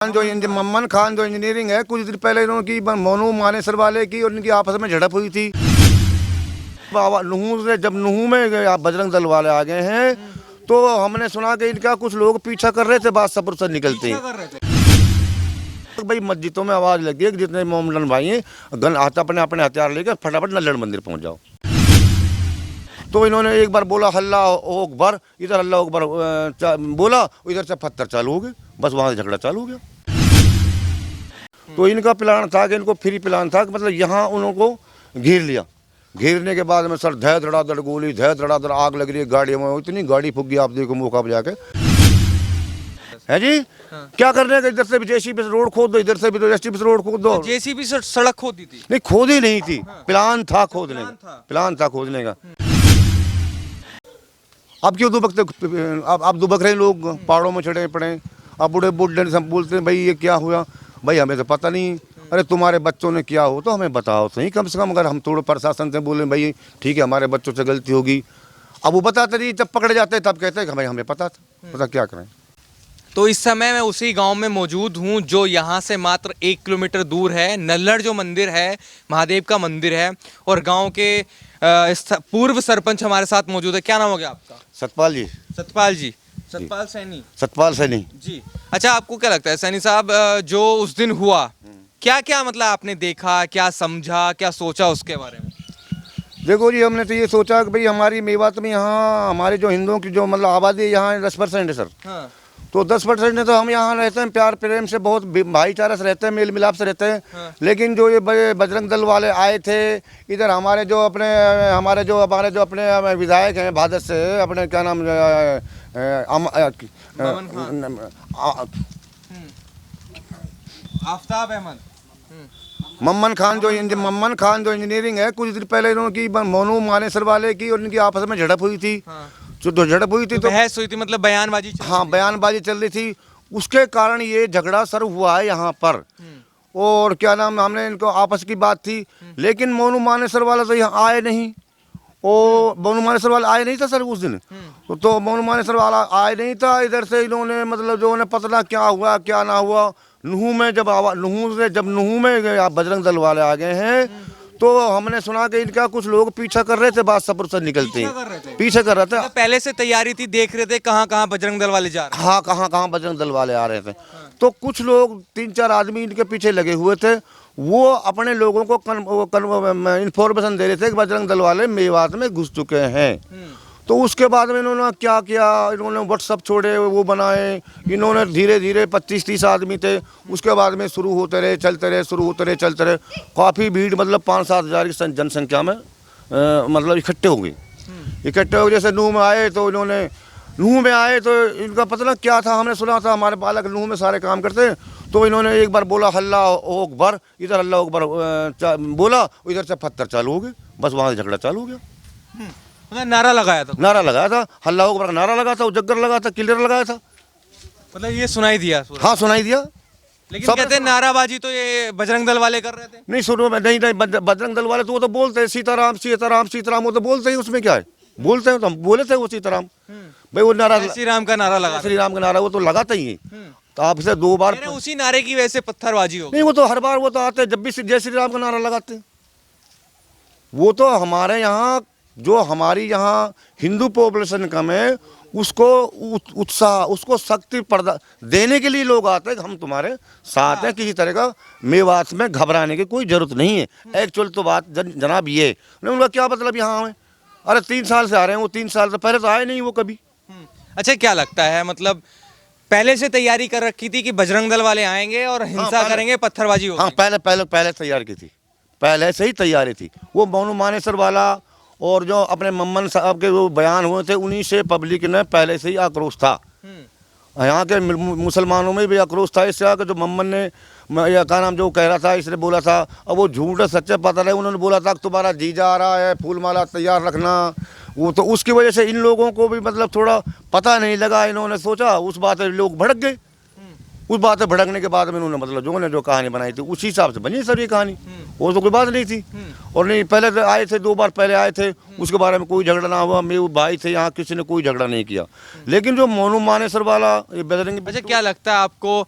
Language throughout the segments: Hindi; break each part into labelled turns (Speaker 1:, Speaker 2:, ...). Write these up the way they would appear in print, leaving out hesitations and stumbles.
Speaker 1: जो मम्मन खान जो इंजीनियरिंग है, कुछ दिन पहले इन्होंने की मोनू मानेसर वाले की और इनकी आपस में झड़प हुई थी। नुहू से जब नुहू में आप बजरंग दल वाले आ गए हैं तो हमने सुना कि इनका कुछ लोग पीछा कर रहे थे बादशाहपुर से निकलते हैं। भाई मस्जिदों में आवाज लगी है कि जितने मोमडन भाई हैं गन अपने अपने हथियार लेकर फटाफट नल्लड़ मंदिर पहुंच जाओ। तो इन्होंने एक बार बोला अल्लाह अकबर, इधर अल्लाह अकबर बोला, इधर से पत्थर चालू हो गए, बस वहाँ से झगड़ा चालू हो गया। तो इनका प्लान था कि इनको फ्री प्लान था कि मतलब यहाँ उनको घेर लिया। घेरने के बाद में सर धै धड़ाधड़ गोली, धै धड़ाधड़ आग लग रही है गाड़ियों में, इतनी गाड़ी फूक गई आप देखो मौका पर जाके है जी। हाँ। क्या करने का, इधर से भी जेसीबी से रोड खोद दो, इधर से भी तो जेसीबी से रोड खोद दो।
Speaker 2: तो जेसीबी से सड़क खोदी थी?
Speaker 1: नहीं खोदी नहीं थी। हाँ। प्लान था खोदने का, प्लान था खोदने का। अब क्यों दुबकते, अब दुबक रहे लोग पहाड़ों में चढ़े पड़े। अब बूढ़े बूढ़े सब बोलते हैं भाई ये क्या हुआ, भाई हमें तो पता नहीं। अरे तुम्हारे बच्चों ने क्या हो तो हमें बताओ सही कम से कम। अगर हम थोड़ा प्रशासन से बोले भाई ठीक है हमारे बच्चों से गलती होगी, अब वो बताते नहीं, जब पकड़े जाते हैं तब कहते हैं कि भाई हमें पता था, पता क्या करें।
Speaker 2: तो इस समय मैं उसी गांव में मौजूद हूं जो यहां से मात्र 1 किलोमीटर दूर है। नल्लड़ जो मंदिर है महादेव का मंदिर है, और गांव के पूर्व सरपंच हमारे साथ मौजूद है। क्या नाम हो गया आपका?
Speaker 1: सतपाल जी।
Speaker 2: सतपाल जी, सतपाल सैनी।
Speaker 1: सतपाल सैनी
Speaker 2: जी। अच्छा, आपको क्या लगता है सैनी साहब, जो उस दिन हुआ क्या क्या मतलब आपने देखा, क्या समझा, क्या सोचा उसके बारे में?
Speaker 1: देखो जी, हमने तो ये सोचा कि भाई हमारी मेवात में यहाँ हमारे जो हिंदुओं की जो मतलब आबादी यहाँ 10% है सर। हाँ। तो 10% है तो हम यहाँ रहते हैं प्यार प्रेम से, बहुत भाईचारा से रहते हैं, मेल मिलाप से रहते हैं। हाँ। लेकिन जो ये बजरंग दल वाले आए थे इधर, हमारे जो अपने विधायक हैं भादस से, अपने क्या नाम
Speaker 2: आफ्ताब अहमद,
Speaker 1: मम्मन खान जो इंजीनियरिंग है, कुछ दिन पहले इन्होंने की मोनू मानेसर वाले की और इनकी आपस में झड़प हुई थी। हाँ। जो झड़प हुई थी तो
Speaker 2: बहस हुई थी, मतलब बयानबाजी।
Speaker 1: हाँ, बयानबाजी चल रही थी, उसके कारण ये झगड़ा सर हुआ है यहाँ पर। और क्या नाम, हमने इनको आपस की बात थी, लेकिन मोनू मानेसर वाला तो यहाँ आए नहीं। और मोनू मानेसर वाला आए नहीं था सर उस दिन। तो मोनू मानेसर वाला आए नहीं था। इधर से इन्होंने मतलब जो उन्हें पता क्या हुआ क्या ना हुआ, नुहू में आप बजरंग दल वाले आ गए हैं तो हमने सुना कि इनका कुछ लोग पीछा कर रहे थे बादशाहपुर से निकलते हैं, पीछे कर रहे थे।
Speaker 2: पहले से तैयारी थी, देख रहे थे कहाँ कहाँ बजरंग दल वाले जा रहे हैं।
Speaker 1: हाँ, कहाँ कहाँ बजरंग दल वाले आ रहे थे। तो कुछ लोग 3-4 आदमी इनके पीछे लगे हुए थे, वो अपने लोगों को इन्फॉर्मेशन दे रहे थे कि बजरंग दल वाले मेवात में घुस चुके हैं। तो उसके बाद में इन्होंने क्या किया, इन्होंने व्हाट्सअप छोड़े, वो बनाए, इन्होंने धीरे धीरे 25-30 आदमी थे, उसके बाद में शुरू होते रहे, चलते रहे। काफ़ी भीड़, मतलब 5-7 हज़ार की जनसंख्या में मतलब इकट्ठे हो गए। जैसे नुहू में आए तो इनका पता ना क्या था, हमने सुना था हमारे बालक नुहू में सारे काम करते हैं। तो इन्होंने एक बार बोला अल्लाह अकबर, इधर अल्लाह अकबर बोला, इधर से पत्थर चालू हो गए, बस वहाँ से झगड़ा चालू हो गया।
Speaker 2: नारा लगाया था
Speaker 1: अल्लाह अकबर का नारा लगा था, उजगर लगा था, क्लियर लगाया था,
Speaker 2: मतलब ये सुनाई दिया।
Speaker 1: हाँ, सुनाई दिया।
Speaker 2: लेकिन कहते हैं नाराबाजी तो ये बजरंग दल वाले कर रहे थे।
Speaker 1: नहीं, शुरू में नहीं, बजरंग दल वाले तो वो तो बोलते हैं सीताराम सीताराम सीताराम, वो तो बोलते हैं, उसमें क्या है, बोलते हैं। तो हम बोले थे वो सीताराम, भाई वो नारा
Speaker 2: श्री राम का नारा लगा,
Speaker 1: श्री राम का नारा वो तो लगाता ही है। तो आपसे 2 बार
Speaker 2: उसी नारे की वजह से पत्थरबाजी हो।
Speaker 1: नहीं, वो तो हर बार वो तो आते हैं, जब भी जय श्री राम का नारा लगाते हैं। वो तो हमारे यहाँ जो हमारी यहाँ हिंदू पॉपुलेशन कम है, उसको उत्साह, उसको शक्ति देने के लिए लोग आते हैं कि हम तुम्हारे साथ हैं। किसी तरह का मेवात में घबराने की कोई जरूरत नहीं है। एक्चुअल तो बात जनाब ये, उनका क्या मतलब यहाँ है, अरे 3 साल से आ रहे हैं, वो 3 साल से पहले तो आए नहीं वो कभी।
Speaker 2: अच्छा, क्या लगता है, मतलब पहले से तैयारी कर रखी थी कि बजरंग दल वाले आएंगे और हिंसा करेंगे, पत्थरबाजी होगी?
Speaker 1: हाँ, पहले तैयार की थी, पहले से ही तैयारी थी। वो मोनू मानेसर वाला और जो अपने मम्मन साहब के वो बयान हुए थे, उन्हीं से पब्लिक ने पहले से ही आक्रोश था। यहाँ के मुसलमानों में भी आक्रोश था इससे, जो मम्मन ने या क्या नाम जो कह रहा था, इसने बोला था, अब वो झूठ है सच्चे पता नहीं, उन्होंने बोला था कि तुम्हारा जीजा आ रहा है, फूल माला तैयार रखना। वो तो उसकी वजह से इन लोगों को भी मतलब थोड़ा पता नहीं लगा, इन्होंने सोचा उस बात में लोग भड़क गए। उस बात से भड़कने के बाद में उन्होंने मतलब जो कहानी बनाई थी उसी हिसाब से बनी सर ये कहानी। और तो कोई बात नहीं थी। और नहीं पहले तो आए थे 2 बार पहले आए थे, उसके बारे में कोई झगड़ा ना हुआ, मेरे भाई थे यहाँ, किसी ने कोई झगड़ा नहीं किया। लेकिन जो मोनू मानेसर वाला ये बजरंगी,
Speaker 2: अच्छा क्या लगता है आपको,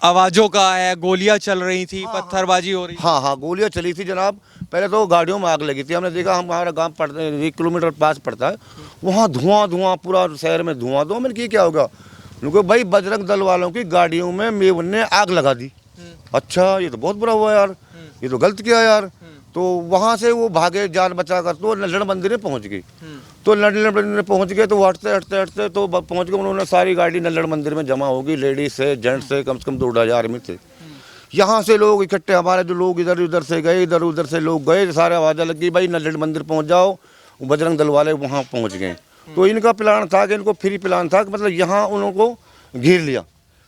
Speaker 2: आवाजों का है, गोलियां चल रही थी, पत्थरबाजी हो रही थी?
Speaker 1: हाँ गोलियां चली थी जनाब। पहले तो गाड़ियों में आग लगी थी, हमने देखा, हमारा गांव 1 किलोमीटर पास पड़ता है, वहाँ धुआं पूरा शहर में धुआं। मैंने क्या होगा, उनको भाई बजरंग दल वालों की गाड़ियों में मेवन ने आग लगा दी। अच्छा ये तो बहुत बुरा हुआ यार, ये तो गलत किया यार। तो वहाँ से वो भागे जान बचा कर, तो नल्लड़ मंदिर में पहुँच गई। तो नल्लड़ मंदिर में पहुँच गए तो हटते तो पहुँच गए, उन्होंने सारी गाड़ी नल्लड़ मंदिर में जमा होगी, लेडीज से जेंट्स से कम 2,000 आदमी थे। यहाँ से लोग इकट्ठे, हमारे जो लोग इधर उधर से गए, इधर उधर से लोग गए, सारे आवाज़ें लगी भाई नल्लड़ मंदिर पहुँच जाओ। बजरंग दल वाले वहाँ पहुँच गए। तो इनका प्लान था कि इनको फ्री प्लान था कि मतलब यहाँ उनको घेर लिया।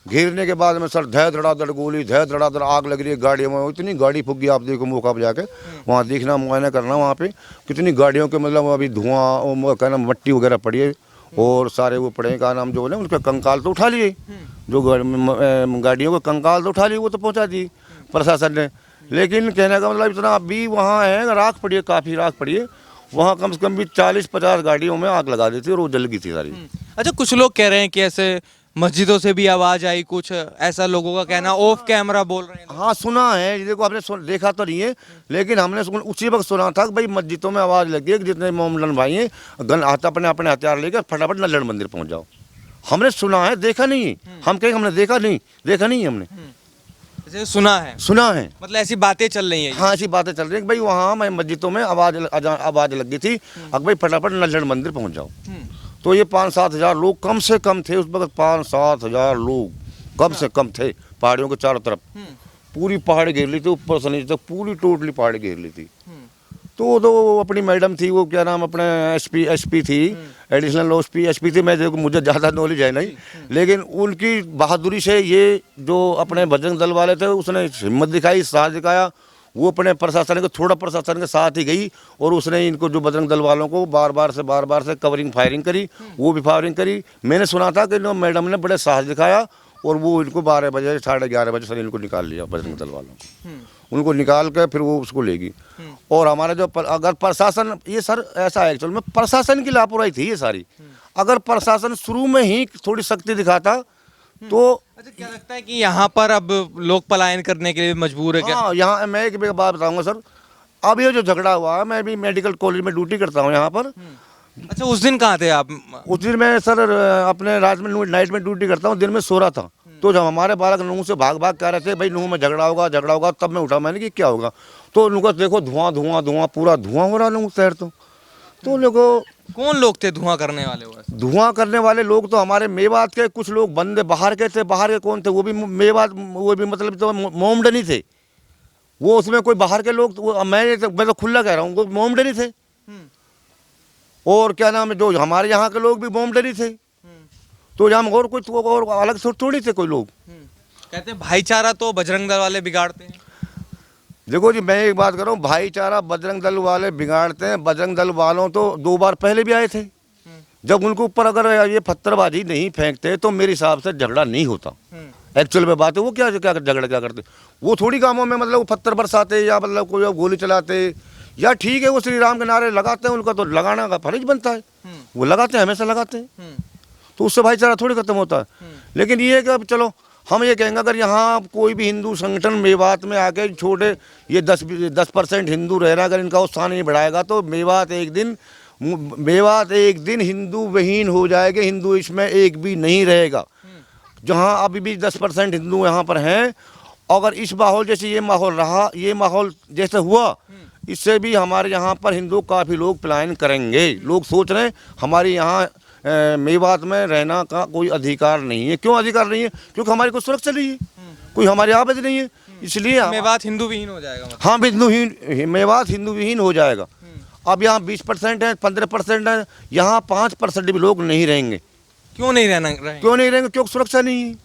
Speaker 1: घेरने के बाद में सर धै धड़ाधड़ गोली, धै धड़ाधड़ आग लग रही है गाड़ियों में, इतनी गाड़ी फूक आप देखो मौका पर जाके वहाँ देखना, मुआयना करना वहाँ पे कितनी गाड़ियों के मतलब अभी धुआं क्या नाम मट्टी वगैरह पड़ी है। और सारे वो पड़े का नाम जो है उनके कंकाल तो उठा लिए, जो गाड़ियों के कंकाल तो उठा लिए, वो तो पहुँचा दी प्रशासन ने। लेकिन कहने का मतलब इतना अभी वहाँ है राख पड़ी है, काफ़ी राख पड़ी है वहाँ, कम से कम भी 40-50 गाड़ियों में आग लगा दी थी और वो जल गई थी सारी।
Speaker 2: अच्छा कुछ लोग कह रहे हैं कि ऐसे मस्जिदों से भी आवाज आई, कुछ ऐसा लोगों का कहना, ऑफ कैमरा बोल रहे हैं।
Speaker 1: हाँ सुना है, देखो आपने देखा तो नहीं है, लेकिन हमने उसी वक्त सुना था कि भाई मस्जिदों में आवाज़ लगी है कि जितने मोमडन भाई हैं गन अपने हथियार लेकर फटाफट नल्लड़ मंदिर पहुंच जाओ। हमने सुना है, देखा नहीं है। हम कहें हमने देखा नहीं है हमने,
Speaker 2: सुना है, मतलब ऐसी बातें चल रही हैं।
Speaker 1: हाँ ऐसी बातें चल रही है कि भाई वहाँ मैं मस्जिदों में आवाज़ लगी थी, अब भाई फटाफट नल्लड़ मंदिर पहुँच जाओ। तो ये 5-7 हज़ार लोग कम से कम थे उस वक्त, 5-7 हज़ार लोग कम से कम थे। पहाड़ियों के चारों तरफ पूरी पहाड़ घेर ली थी, ऊपर से नीचे तक पूरी टोटली पहाड़ घेर ली थी। तो अपनी मैडम थी, वो क्या नाम अपने एसपी थी, एडिशनल एसपी थी। मैं देखो मुझे ज़्यादा नॉलेज है नहीं, लेकिन उनकी बहादुरी से ये जो अपने बजरंग दल वाले थे उसने हिम्मत दिखाई, साहस दिखाया। वो अपने प्रशासन को थोड़ा प्रशासन के साथ ही गई और उसने इनको जो बजरंग दल वालों को बार बार से कवरिंग फायरिंग करी, वो भी फायरिंग करी। मैंने सुना था कि मैडम ने बड़े साहस दिखाया और वो इनको 12 बजे 11:30 बजे सर इनको निकाल लिया बजरंग दल वालों को। उनको निकाल के फिर वो उसको लेगी। और हमारा जो अगर प्रशासन, ये सर ऐसा है एक्चुअल में प्रशासन की लापरवाही थी ये सारी। अगर प्रशासन शुरू में ही थोड़ी सख्ती दिखाता तो।
Speaker 2: अच्छा क्या लगता है कि यहाँ पर अब लोग पलायन करने के लिए मजबूर है क्या?
Speaker 1: हाँ यहाँ मैं एक बात बताऊंगा सर, अब ये जो झगड़ा हुआ है, मैं भी मेडिकल कॉलेज में ड्यूटी करता हूँ यहाँ पर।
Speaker 2: अच्छा उस दिन कहाँ थे आप?
Speaker 1: उस दिन मैं सर अपने रात में नाइट में ड्यूटी करता हूँ, दिन में सो रहा था। तो जब हमारे बालक नूह से भाग कह रहे थे भाई नूह में झगड़ा होगा, तब मैं उठा, मैंने कि क्या होगा। तो उनको देखो धुआं पूरा धुआं हो रहा नूह शहर। तो लोगों
Speaker 2: कौन लोग थे धुआं करने वाले?
Speaker 1: धुआं करने वाले लोग तो हमारे मेवात के कुछ लोग बंदे बाहर के थे। बाहर के कौन थे? वो भी मेवात, वो भी मतलब तो मोमडनी थे वो, उसमें कोई बाहर के लोग मैं तो खुला कह रहा हूँ वो मोमडनी थे। और क्या नाम है, जो हमारे यहाँ के लोग भी मोमडनी थे। तो यहाँ और कुछ और अलग थोड़ी थे कोई लोग।
Speaker 2: कहते हैं भाईचारा तो बजरंग दल वाले बिगाड़ते हैं।
Speaker 1: देखो जी मैं एक बात कर रहा हूँ, भाईचारा बजरंग दल वाले बिगाड़ते हैं। बजरंग दल वालों तो 2 बार पहले भी आए थे। जब उनके ऊपर अगर ये पत्थरबाजी नहीं फेंकते तो मेरे हिसाब से झगड़ा नहीं होता। एक्चुअल में बात है, वो क्या झगड़ा क्या करते, वो थोड़ी गांवों में मतलब पत्थर बरसाते या मतलब कोई गोली चलाते, या ठीक है वो श्री राम के नारे लगाते हैं, उनका तो लगाना का फर्ज बनता है, वो लगाते हैं, हमेशा लगाते हैं। तो उससे भाईचारा थोड़ी खत्म होता है। लेकिन ये कि अब चलो हम ये कहेंगे अगर यहाँ कोई भी हिंदू संगठन मेवात में आके छोटे ये 10% हिंदू रह रहा, अगर इनका उत्साह नहीं बढ़ाएगा तो मेवात एक दिन हिंदू विहीन हो जाएगा। हिंदू इसमें एक भी नहीं रहेगा। जहाँ अभी भी 10% हिंदू यहाँ पर हैं, अगर इस माहौल जैसे ये माहौल रहा, ये माहौल जैसे हुआ, इससे भी हमारे यहाँ पर हिंदू काफ़ी लोग पलायन करेंगे। लोग सोच रहे हैं हमारे यहाँ मेवात में रहना का कोई अधिकार नहीं है। क्यों अधिकार नहीं है? क्योंकि हमारी कोई सुरक्षा नहीं है, कोई हमारी आबादी नहीं है, इसलिए
Speaker 2: मेवात हिंदू विहीन हो जाएगा। मतलब
Speaker 1: हाँ मेवात हिंदू विहीन हो जाएगा। अब यहाँ 20% है, 15% है, यहाँ 5% भी लोग नहीं रहेंगे।
Speaker 2: क्यों नहीं रहेंगे?
Speaker 1: क्योंकि सुरक्षा नहीं है,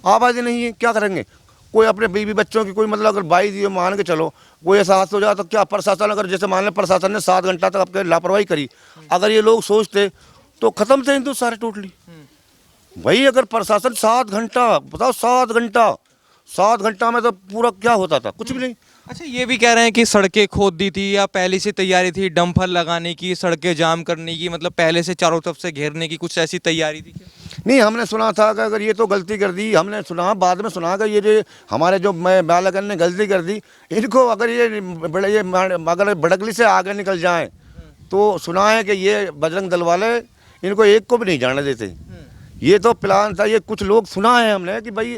Speaker 1: आबादी नहीं है, क्या करेंगे? कोई अपने बीवी बच्चों की कोई मतलब अगर 22 मान के चलो कोई ऐसा हादसा हो जाए तो क्या प्रशासन, अगर जैसे मान लें प्रशासन ने 7 घंटा तक आपके लापरवाही करी, अगर ये लोग सोचते तो खत्म थे हिंदू सारे टोटली। भाई अगर प्रशासन 7 घंटा, बताओ 7 घंटा में तो पूरा क्या होता था, कुछ भी नहीं।
Speaker 2: अच्छा, ये भी कह रहे हैं कि सड़कें खोद दी थी या पहले से तैयारी थी डंपर लगाने की, सड़कें जाम करने की, मतलब पहले से चारों तरफ से घेरने की कुछ ऐसी तैयारी थी क्या?
Speaker 1: नहीं, हमने सुना था कि अगर ये तो गलती कर दी, हमने सुना बाद में सुना कि ये जो हमारे जो मैं बालकन ने गलती कर दी, इनको अगर ये अगर बड़गली से आगे निकल जाएं तो सुना है कि ये बजरंग दल वाले इनको एक को भी नहीं जाने देते। ये तो प्लान था, ये कुछ लोग सुना है हमने कि भाई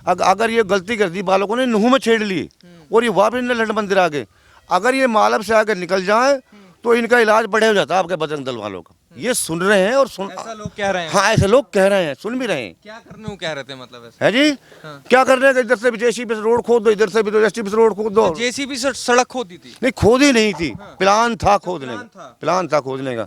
Speaker 1: अगर ये गलती कर दी, बालकों ने नुह में छेड़ लिए और ये वापस नलहट मंदिर आ गए, अगर ये मालब से आगे निकल जाए तो इनका इलाज बढ़े हो जाता है आपके बजरंग दल वालों का। ये सुन रहे हैं और
Speaker 2: ऐसा लोग कह रहे हैं।
Speaker 1: हाँ, ऐसे लोग कह रहे हैं, सुन भी रहे हैं।
Speaker 2: क्या करने को कह रहे थे मतलब ऐसे?
Speaker 1: है जी।
Speaker 2: हाँ।
Speaker 1: क्या कर रहे हैं, इधर से भी जेसीबी से रोड खोद दो, इधर से भी तो जेसीबी से रोड खोद दो।
Speaker 2: जेसीबी से सड़क खोदी थी?
Speaker 1: नहीं, खोदी नहीं थी, प्लान था खोदने
Speaker 2: प्लान
Speaker 1: का,
Speaker 2: था।
Speaker 1: प्लान था खोदने का,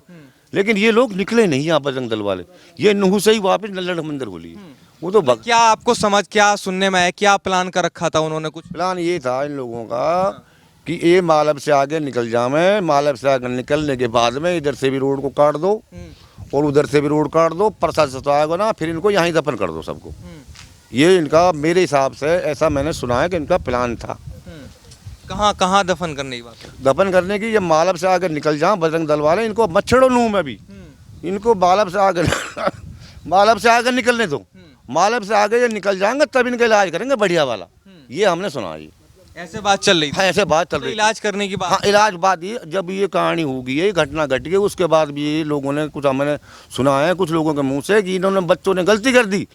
Speaker 1: लेकिन ये लोग निकले नहीं यहाँ बजरंग दल वाले। ये नुह से ही वापस नल्लड़ मंदिर खोली है। वो तो
Speaker 2: क्या आपको क्या सुनने में आया, क्या प्लान कर रखा था उन्होंने कुछ?
Speaker 1: प्लान ये था इन लोगों का कि ये मालब से आगे निकल जाए, मालब से आगे निकलने के बाद में इधर से भी रोड को काट दो और उधर से भी रोड काट दो, प्रशासन तो आएगा ना, फिर इनको यहाँ ही दफन कर दो सबको। ये इनका, मेरे हिसाब से ऐसा मैंने सुना है कि इनका प्लान था।
Speaker 2: कहाँ कहाँ दफन करने की बात है?
Speaker 1: दफन करने की, ये मालब से आगे निकल जाए बजरंग दल वाले, इनको मच्छरों नुह में भी इनको मालब से आगे मालब से आगे निकलने दो, मालब से आगे ये निकल जाएंगे तब इनका इलाज करेंगे बढ़िया वाला। ये हमने सुना है।
Speaker 2: ऐसे बात चल रही थी?
Speaker 1: हाँ, ऐसे बात चल
Speaker 2: तो
Speaker 1: रही थी।
Speaker 2: इलाज करने की बात?
Speaker 1: हाँ, इलाज बात ये, जब ये कहानी होगी, ये घटना घट गई, उसके बाद भी ये लोगों ने कुछ, हमने सुना है कुछ लोगों के मुंह से कि इन्होंने बच्चों ने गलती कर दी,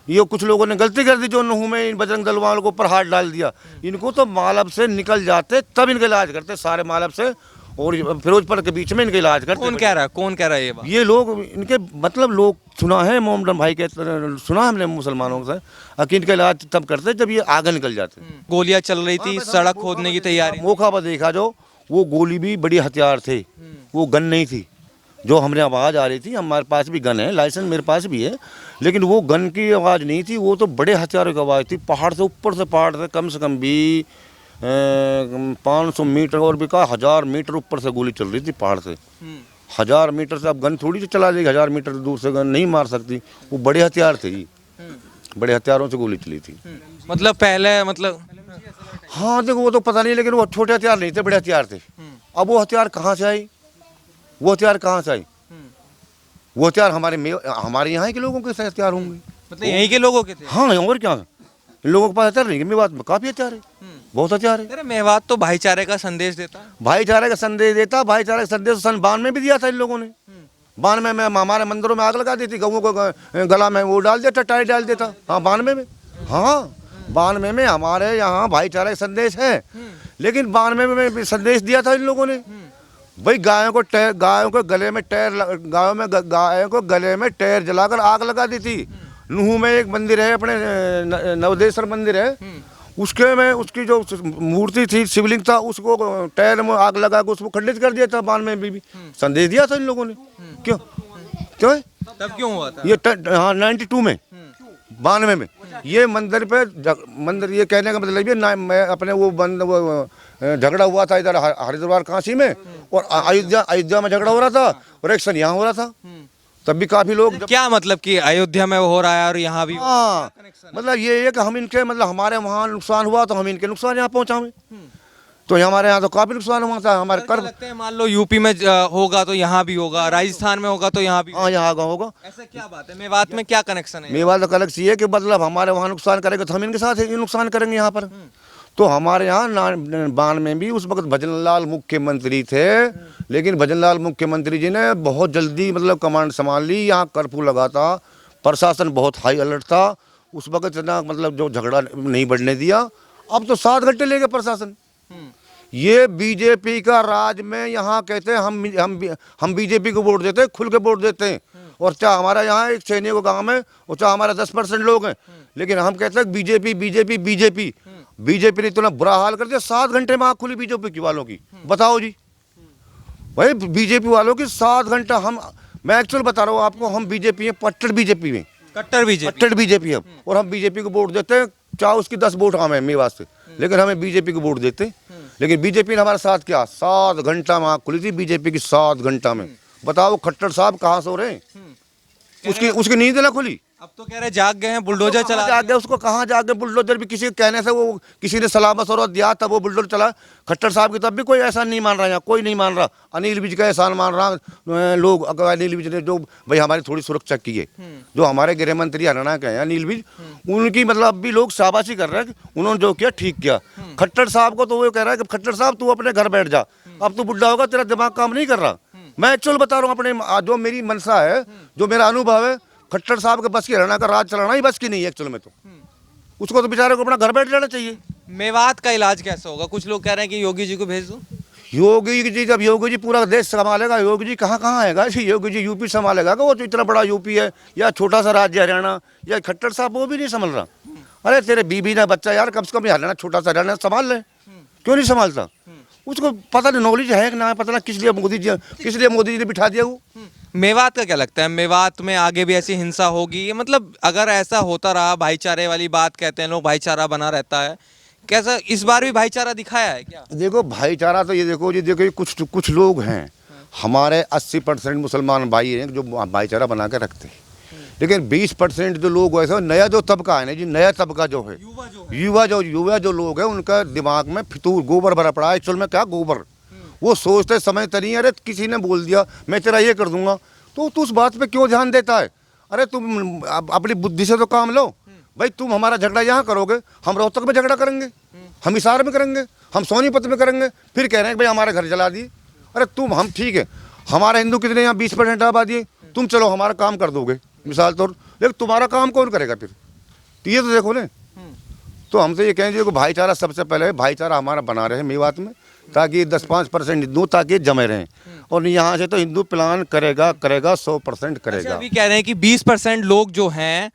Speaker 1: ये कुछ लोगों ने गलती कर दी जो नुह में इन बजरंग दल वालों के ऊपर हाथ डाल दिया। इनको तो मालब से निकल जाते तब इनका इलाज करते, सारे मालब से और फिरोजपुर के बीच में इनका इलाज करते।
Speaker 2: कौन कह रहा है, कौन कह रहा है ये बात?
Speaker 1: ये लोग, इनके मतलब लोग, सुना है मोहम्मद भाई के, सुना हमने मुसलमानों से कि इनका इलाज तब करते जब ये आगे निकल जाते।
Speaker 2: गोलियां चल रही थी, सड़क खोदने की तैयारी।
Speaker 1: मौका पर देखा जो, वो गोली भी बड़ी हथियार थे, वो गन नहीं थी जो हमने आवाज़ आ रही थी। हमारे पास भी गन है, लाइसेंस मेरे पास भी है, लेकिन वो गन की आवाज़ नहीं थी, वो तो बड़े हथियारों की आवाज़ थी। पहाड़ से ऊपर से, पहाड़ से कम से कम भी 500 मीटर और भी का 1000 मीटर ऊपर से गोली चल रही थी पहाड़ से। 1000 मीटर से अब गन थोड़ी सी चला देगी, 1000 मीटर दूर से गन नहीं मार सकती। वो बड़े हथियार थे जी, बड़े हथियारों से गोली चली थी।
Speaker 2: मतलब पहले, मतलब
Speaker 1: हाँ देखो, वो तो पता नहीं, लेकिन वो छोटे हथियार नहीं थे, बड़े हथियार थे। अब वो हथियार कहाँ से आई, वो हथियार कहाँ से आई? वो हथियार हमारे यहाँ के लोगों के हथियार होंगे,
Speaker 2: मतलब यहीं के लोगों के थे?
Speaker 1: हाँ, और क्या, इन लोगों के पास हथियार नहीं? मेरी बात में काफ़ी हथियार है, बहुत हथियार है।
Speaker 2: अरे मेवात तो भाईचारे का संदेश देता है।
Speaker 1: भाईचारे का संदेश देता, भाईचारे का संदेश सन 92 में भी दिया था इन लोगों ने। 92 में हमारे मंदिरों में आग लगा दी थी, गऊ को गला में वो डाल देता, टाई डाल देता। हाँ, 92 में, हाँ 92 में हमारे यहाँ भाईचारे का संदेश है, लेकिन 92 में भी संदेश दिया था इन लोगों ने, भाई गायों को गले में टायर जलाकर आग लगा दी थी। नुह में एक मंदिर है, अपने नवदेश्वर मंदिर है, उसके में उसकी जो मूर्ति थी, शिवलिंग था, उसको टायर में आग लगा के उसको खंडित कर दिया था। 92 में भी संदेश दिया था इन लोगों ने। क्यों क्यों
Speaker 2: तब क्यों हुआ था
Speaker 1: ये? हाँ, 92 में, 92 में ये मंदिर पे मंदिर, ये कहने का मतलब ये मैं अपने वो झगड़ा हुआ था इधर हरिद्वार काशी में, और अयोध्या में झगड़ा हो रहा था, और एक्शन यहाँ हो रहा था। तब भी काफी लोग,
Speaker 2: क्या मतलब कि अयोध्या में हो रहा है और यहाँ भी?
Speaker 1: हाँ, मतलब ये है कि हम इनके, मतलब हमारे वहाँ नुकसान हुआ तो हम इनके नुकसान यहाँ पहुँचावे। तो हमारे यहाँ तो काफी नुकसान हुआ था, हमारे कर
Speaker 2: लगता है मान लो यूपी में होगा तो यहाँ भी होगा, राजस्थान में होगा तो यहाँ भी।
Speaker 1: हाँ, यहाँ होगा।
Speaker 2: ऐसा क्या बात है? मेवात में क्या कनेक्शन है?
Speaker 1: मेवात का कनेक्शन ये कि मतलब हमारे वहाँ नुकसान करेंगे तो हम इनके साथ ये नुकसान करेंगे यहाँ पर। तो हमारे यहाँ 92 में भी उस वक्त भजनलाल मुख्यमंत्री थे, लेकिन भजनलाल मुख्यमंत्री जी ने बहुत जल्दी मतलब कमांड संभाल ली। यहाँ कर्फ्यू लगा था, प्रशासन बहुत हाई अलर्ट था उस वक्त, इतना मतलब जो झगड़ा नहीं बढ़ने दिया। अब तो 7 घंटे ले गए प्रशासन। ये बीजेपी का राज में, यहाँ कहते हैं हम बीजेपी को वोट देते हैं, खुल के वोट देते हैं, और चाहे हमारा यहाँ एक सैनिक को गाँव में, और चाहे हमारा 10% लोग हैं, लेकिन हम कहते हैं बीजेपी बीजेपी बीजेपी। बीजेपी ने इतना बुरा हाल कर दिया, 7 घंटे में आँख खुली बीजेपी वालों की। बताओ जी, भाई बीजेपी वालों की 7 घंटा। मैं एक्चुअल बता रहा हूँ आपको, हम बीजेपी हैं, कट्टर बीजेपी में,
Speaker 2: कट्टर
Speaker 1: बीजेपी है, और हम बीजेपी को वोट देते हैं, चाहे उसकी 10 वोट हमें मेवात से, लेकिन हमें बीजेपी को वोट देते। लेकिन बीजेपी ने हमारे साथ क्या, 7 घंटा में आँख खुली थी बीजेपी की, 7 घंटा में। बताओ खट्टर साहब कहाँ सो रहे हैं? उसकी उसकी नींद ना खुली।
Speaker 2: अब तो कह रहे जाग गए हैं, बुलडोजर चला
Speaker 1: जाग गया, उसको कहाँ जाग गए, बुलडोजर भी किसी के कहने से, वो किसी ने सलाह मशवरा दिया तब वो बुलडोजर चला। खट्टर साहब की तब भी कोई एहसान नहीं मान रहा, यहाँ कोई नहीं मान रहा। अनिल विज का एहसान मान रहा लोग। अगर अनिल विज ने जो भाई हमारी थोड़ी सुरक्षा की है, जो हमारे गृह मंत्री हरियाणा के हैं अनिल विज, उनकी मतलब अब भी लोग शाबाशी कर रहे हैं कि उन्होंने जो किया ठीक किया। खट्टर साहब को तो वो कह रहा है कि खट्टर साहब तू अपने घर बैठ जा, अब तू बुढ़ा होगा, तेरा दिमाग काम नहीं कर रहा। मैं एक्चुअल बता रहा हूँ, अपने जो मेरी मनसा है, जो मेरा अनुभव है, खट्टर साहब के बस की हरियाणा का राज चलाना ही बस की नहीं है एक्चुअल में। तो उसको तो बेचारे को अपना घर बैठ जाना चाहिए।
Speaker 2: मेवात का इलाज कैसे होगा? कुछ लोग कह रहे हैं कि योगी जी को भेज दूं।
Speaker 1: योगी जी, जब योगी जी पूरा देश संभालेगा, योगी जी कहाँ कहाँ आएगा? योगी जी यूपी संभालेगा, वो तो इतना बड़ा यूपी है, या छोटा सा राज्य हरियाणा, या खट्टर साहब वो भी नहीं संभाल रहा। अरे तेरे बीबी ना बच्चा यार, कम से कम हरियाणा छोटा सा हरियाणा संभाल ले, क्यों नहीं संभालता? उसको पता नहीं नॉलेज है कि ना है, पता ना किस लिए मोदी जी ने बिठा दिया वो।
Speaker 2: मेवात का क्या लगता है? मेवात में आगे भी ऐसी हिंसा होगी? मतलब अगर ऐसा होता रहा, भाईचारे वाली बात कहते हैं लोग, भाईचारा बना रहता है, कैसा इस बार भी भाईचारा दिखाया है क्या?
Speaker 1: देखो भाईचारा तो ये देखो जी, देखो ये कुछ लोग हैं हमारे 80% मुसलमान भाई हैं जो भाईचारा बना के रखते हैं, लेकिन 20% जो लोग ऐसा नया जो तबका है ना जी, नया तबका जो है, युवा जो लोग हैं, उनका दिमाग में फितूर गोबर भरा पड़ा है। एक्चुअल में क्या गोबर, वो सोचते समय तरी, अरे किसी ने बोल दिया मैं तेरा ये कर दूंगा, तो तू उस बात पे क्यों ध्यान देता है? अरे तुम अपनी बुद्धि से तो काम लो भाई। तुम हमारा झगड़ा यहाँ करोगे, हम रोहतक में झगड़ा करेंगे, हम हिसार में करेंगे, हम सोनीपत में करेंगे, फिर कह रहे हैं भाई हमारे घर जला दिए। अरे हम ठीक है, हमारे हिंदू कितने यहाँ 20% आबादी है, तुम चलो हमारा काम कर दोगे मिसाल तौर, लेकिन तुम्हारा काम कौन करेगा फिर? तो ये तो देखो ना। तो हम तो ये कहेंगे कि भाईचारा सबसे पहले, भाईचारा हमारा बना रहे मेवात में, ताकि 10-5% हिंदू ताकि जमे रहें। और यहाँ से तो हिंदू प्लान करेगा 100% करेगा।
Speaker 2: अभी कह रहे हैं कि 20% लोग जो हैं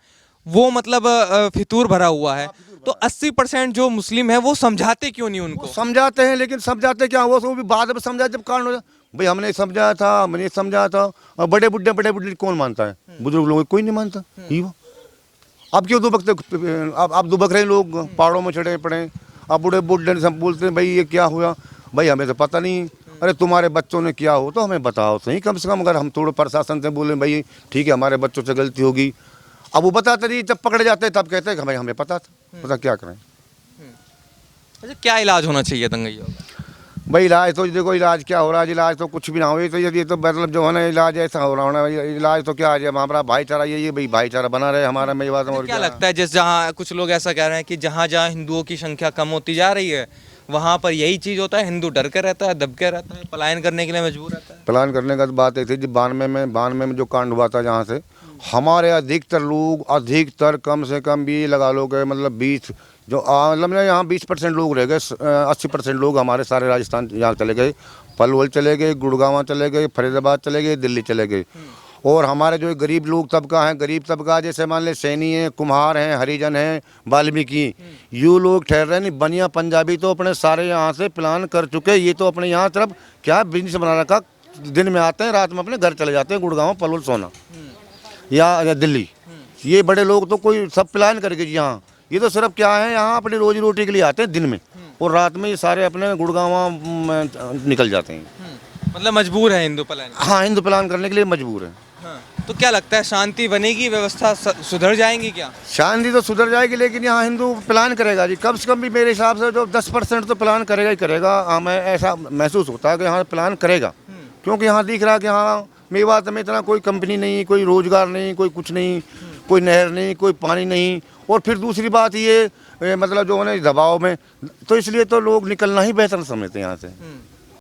Speaker 2: वो मतलब फितूर भरा हुआ है, तो 80% जो मुस्लिम है वो समझाते क्यों नहीं उनको?
Speaker 1: समझाते हैं, लेकिन समझाते क्या, वो भी बाद में समझा जब कांड हो जाए। भाई हमने समझाया था, हमने समझाया था, और बड़े बुढ़े कौन मानता है? बुजुर्ग लोग कोई नहीं मानता ही। वो अब क्यों दुबकते, अब दुबक रहे लोग, पहाड़ों में चढ़े पड़े। अब बुढ़े सब बोलते हैं भाई ये क्या हुआ, भाई हमें तो पता नहीं। अरे तुम्हारे बच्चों ने किया हो तो हमें बताओ सही कम से कम। अगर हम थोड़ा प्रशासन से बोले भाई ठीक है हमारे बच्चों से गलती होगी, अब वो बताते नहीं, जब पकड़े जाते हैं तब कहते हैं कि भाई हमें पता था, पता क्या करें।
Speaker 2: अच्छा, क्या इलाज होना चाहिए दंगैया का?
Speaker 1: भाई इलाज तो देखो, इलाज क्या हो रहा है, इलाज तो कुछ भी ना हो। ये तो मतलब जो है ना, इलाज ऐसा हो रहा है, इलाज तो क्या है, हमारा भाईचारा ये भाई भाईचारा बना रहे हमारा मेवात में। और
Speaker 2: क्या लगता है, जिस जहाँ कुछ लोग ऐसा कह रहे हैं कि जहाँ जहाँ हिंदुओं की संख्या कम होती जा रही है, वहाँ पर यही चीज़ होता है, हिंदू डर के रहता है, दब के रहता है, पलायन करने के लिए मजबूर रहता है।
Speaker 1: प्लान करने का बात ऐसी थी, 92 में जो कांड हुआ था, जहाँ से हमारे अधिकतर कम से कम भी लगा लो गए, मतलब 20 जो मतलब यहाँ 20% लोग रह गए, 80% लोग हमारे सारे राजस्थान यहाँ चले गए, पलवल चले गए, गुड़गांव चले गए, फरीदाबाद चले गए, दिल्ली चले गए। और हमारे जो गरीब लोग तबका है, गरीब तबका जैसे मान ले सैनी है, कुम्हार हैं, हरिजन हैं, वाल्मीकि, ये लोग ठहर रहे नहीं। बनिया पंजाबी तो अपने सारे यहाँ से प्लान कर चुके, ये तो अपने यहाँ तरफ क्या बिजनेस बना रखा, दिन में आते हैं, रात में अपने घर चले जाते हैं, गुड़गांव पलवल सोना या दिल्ली। ये बड़े लोग तो कोई सब प्लान करके जी यहाँ, ये तो सिर्फ क्या है, यहाँ अपनी रोजी रोटी के लिए आते हैं दिन में, और रात में ये सारे अपने गुड़गांव निकल जाते हैं।
Speaker 2: मतलब मजबूर है हिंदू प्लान।
Speaker 1: हाँ, हिंदू प्लान करने के लिए मजबूर है।
Speaker 2: हाँ। तो क्या लगता है, शांति बनेगी, व्यवस्था सुधर जाएंगी क्या?
Speaker 1: शांति तो सुधर जाएगी, लेकिन यहाँ हिंदू प्लान करेगा जी, कम से कम भी मेरे हिसाब से जो 10% तो प्लान करेगा ही करेगा। हमें ऐसा महसूस होता है कि यहाँ प्लान करेगा, क्योंकि यहाँ दिख रहा है कि हाँ मेवात में इतना कोई कंपनी नहीं, कोई रोजगार नहीं, कोई कुछ नहीं, कोई नहर नहीं, कोई पानी नहीं। और फिर दूसरी बात ये मतलब जो है दबाव में, तो इसलिए तो लोग निकलना ही बेहतर समझते हैं यहाँ से।